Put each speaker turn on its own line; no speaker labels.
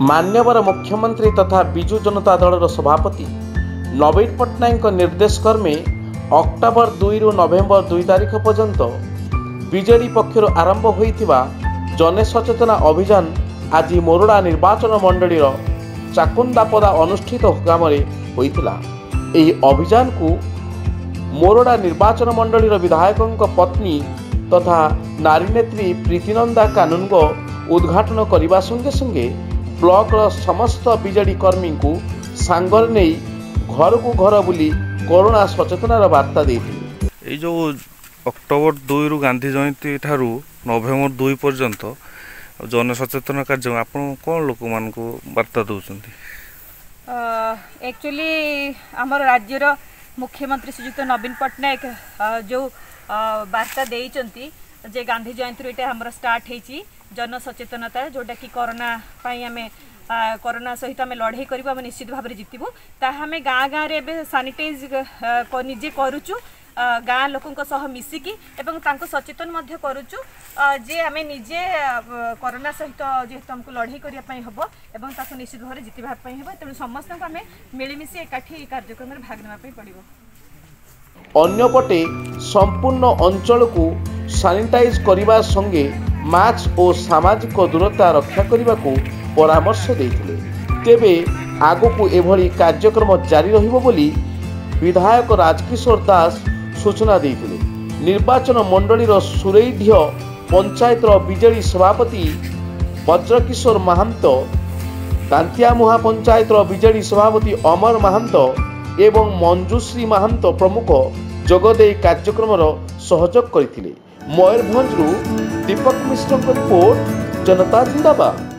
मान्यवर मुख्यमंत्री तथा विजु जनता दल सभापति नवीन पट्टनायक निर्देश क्रमे अक्टोबर 2 रु नवेम्बर 2 तारिख पर्यंत बीजेडी पक्षर आरंभ होइथिबा जनसचेतना अभियान आज मोरडा निर्वाचन मंडली चाकुंदापदा अनुष्ठित ग्राम होइथिला। एही अभियान को मोरडा निर्वाचन मंडली विधायकों पत्नी तथा नारी नेत्री प्रीतिनंदा कानूनगो उद्घाटन करने संगे संगे ब्लॉक समस्त बीजेडी कर्मी को सांगर नहीं घर को घर बुली कोरोना सचेतनार वार्ता देते।
जो अक्टोबर 2 रु गांधी जयंती ठारू नवेम्बर 2 पर्यंत जनसचेतना कार्यक्रम आप कौन लोक मान वार्ता दौरान?
एक्चुअली आमर राज्यर मुख्यमंत्री श्रीजुक्त नवीन पट्टनायक जो वार्ता देइचंती जे गांधी जयंती ये हमर स्टार्ट होती जनसचेतनता जोटा कि कोरोना आम कोरोना सहित आम लड़ाई करूँ आम निश्चित भाव में जितबू तामें गाँ गाँव में सानिटाइज निजे करुचु गाँ लोकों सह मिसिकी एवं तांको सचेतन मध्य करुचु जे आम निजे कोरोना सहित जेहेतु आमको लड़ाई करने हम एवं ताको निश्चित भाव में जितवाई हम तेणु समस्त को आम मिलमिशी एकाठी कार्यक्रम में भाग नापी पड़ो।
अन्यपटे संपूर्ण अंचल को सानिटाइज करने संगे मास्क और सामाजिक दूरता रक्षा करने को परामर्श देते। तेबे आगको एभली कार्यक्रम जारी रहिबो बोली विधायक राजकिशोर दास सूचना देते। निर्वाचन मंडली सुरैढ्य पंचायत बीजेडी सभापति वज्रकिशोर महंत, दांतियामुहा पंचायत बीजेडी सभापति अमर महंत एवं मंजुश्री महंत प्रमुख जोगदे कार्यक्रम सहयोग करथिले। मयूरभंज दीपक मिश्र रिपोर्ट, जनता जिंदाबाद।